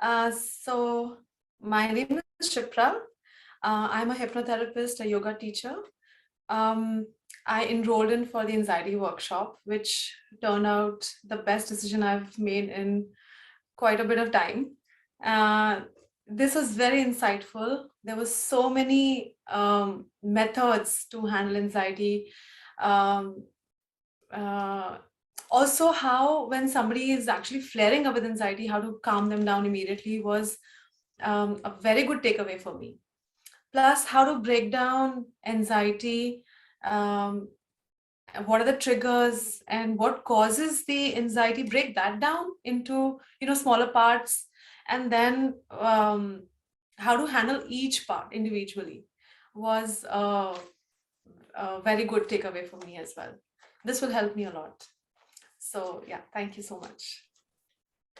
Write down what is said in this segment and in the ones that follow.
So my name is Shipra. I'm a hypnotherapist, a yoga teacher. Um, I enrolled in for the anxiety workshop, which turned out the best decision I've made in quite a bit of time. Uh, this was very insightful. There was so many methods to handle anxiety. Um, uh, Also, how when somebody is actually flaring up with anxiety, how to calm them down immediately was a very good takeaway for me. Plus, how to break down anxiety, um, what are the triggers and what causes the anxiety, break that down into smaller parts, and then how to handle each part individually was a very good takeaway for me as well. This will help me a lot. So yeah, thank you so much.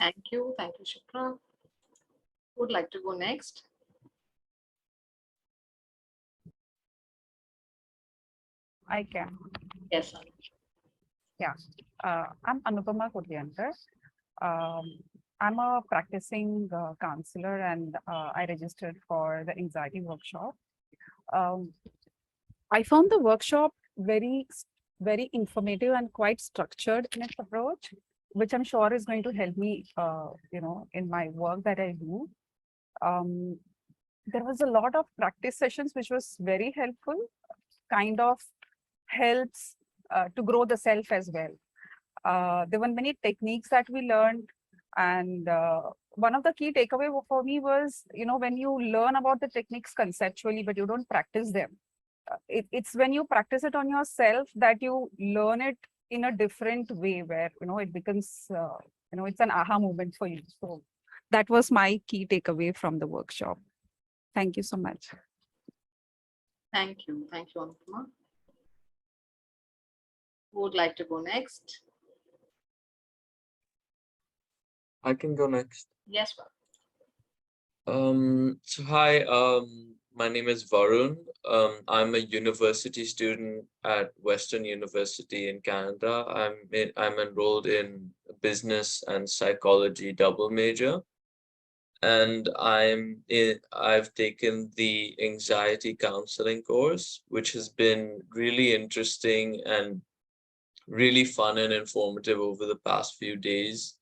Thank you, Shipra. Who would like to go next? I can. Yes. Yeah. I'm Anupama Kodliankar. I'm a practicing counselor, and I registered for the anxiety workshop. Um, I found the workshop very informative and quite structured in its approach, which I'm sure is going to help me, in my work that I do. There was a lot of practice sessions, which was very helpful, kind of helps to grow the self as well. There were many techniques that we learned, and one of the key takeaway for me was, when you learn about the techniques conceptually, but you don't practice them, it's when you practice it on yourself that you learn it in a different way, where it becomes it's an aha moment for you. So that was my key takeaway from the workshop. Thank you so much. Thank you, Anupama. Who would like to go next? I can go next. Yes, ma'am. So hi, my name is Varun. I'm a university student at Western University in Canada. I'm enrolled in business and psychology double major, and I've taken the anxiety counseling course, which has been really interesting and really fun and informative over the past few days.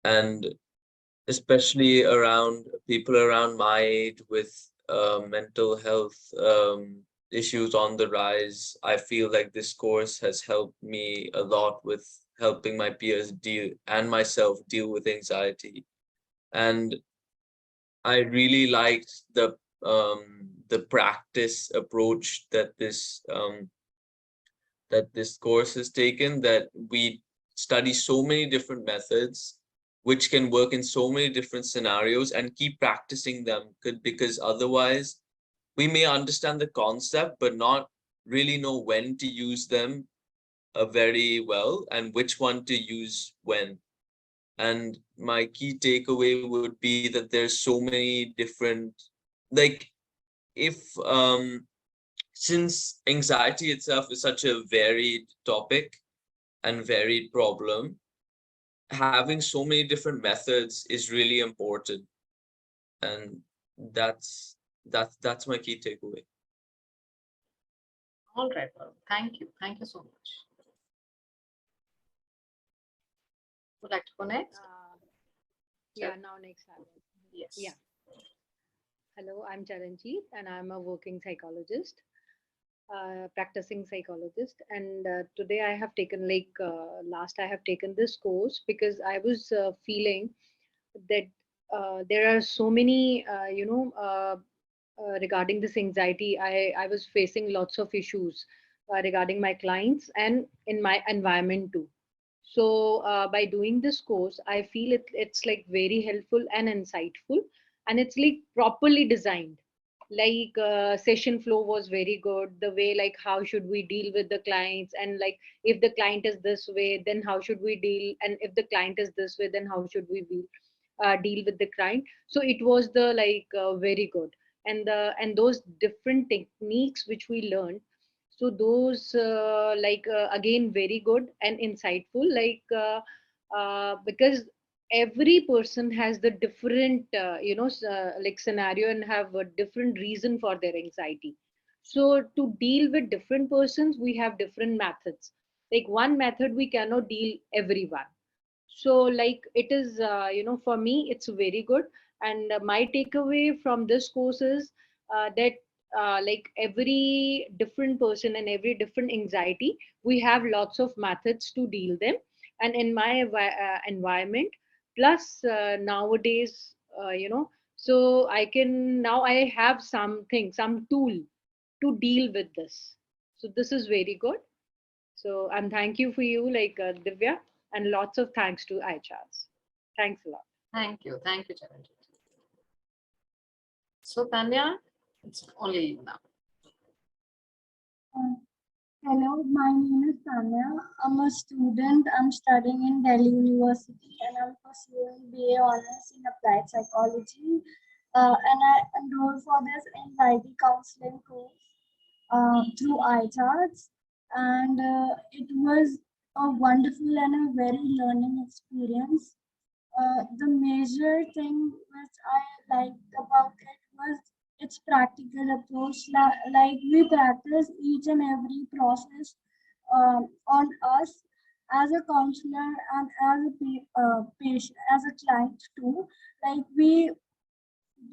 And especially around people around my age with mental health issues on the rise. I feel like this course has helped me a lot with helping my peers deal and myself deal with anxiety. And I really liked the practice approach that this course has taken, that we study so many different methods which can work in so many different scenarios, and keep practicing them, because otherwise we may understand the concept but not really know when to use them very well, and which one to use when. And my key takeaway would be that there's so many different, like, if since anxiety itself is such a varied topic and varied problem, having so many different methods is really important. And that's my key takeaway. All right, well, thank you so much. Would like to go next? Yeah, now next. Yes. Yeah. Hello, I'm Charanjeet, and I'm a working psychologist, practicing psychologist. And today I have taken, last I have taken this course because I was feeling that there are so many, regarding this anxiety. I was facing lots of issues regarding my clients and in my environment too. So by doing this course, I feel it's like very helpful and insightful, and it's like properly designed. Like session flow was very good. The way, like, how should we deal with the clients, and like if the client is this way, then how should we deal, and if the client is this way, then how should we deal with the client. So it was the very good, and those different techniques which we learned, so those again very good and insightful, because every person has the different like scenario and have a different reason for their anxiety. So to deal with different persons, we have different methods. Like one method, we cannot deal everyone. So like it is for me it's very good. And my takeaway from this course is that like every different person and every different anxiety, we have lots of methods to deal them. And in my environment, plus nowadays so I can now I have something, some tool to deal with this. So this is very good. So, and thank you for you, like Divya, and lots of thanks to iCHARS. Thanks a lot. Thank you, Charanjit. So Tanya, it's only you now. Hello, my name is Tanya. I'm a student. I'm studying in Delhi University and I'm pursuing BA Honors in Applied Psychology. And I enrolled for this anxiety counseling course through ICHARS. And it was a wonderful and a very learning experience. The major thing which I liked about it was its practical approach. Like we practice each and every process on us as a counselor and as a patient, as a client too. Like we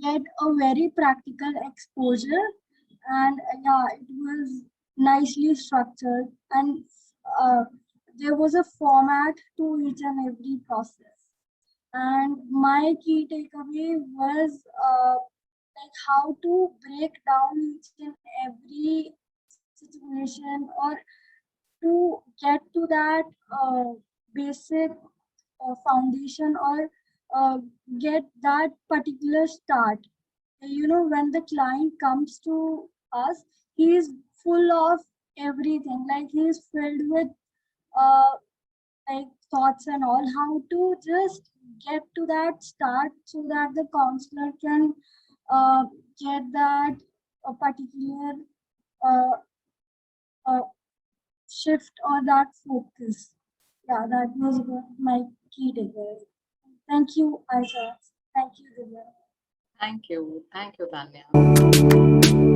get a very practical exposure, and yeah, it was nicely structured, and uh, there was a format to each and every process. And my key takeaway was like how to break down each and every situation, or to get to that basic foundation, or uh, get that particular start. When the client comes to us, he is full of everything, like he is filled with uh, like thoughts and all, how to just get to that start so that the counselor can uh, get that particular uh, uh, shift or that focus. Yeah, that was my key takeaway. Thank you, Aisha. Thank you, Divya. Thank you, Tanya.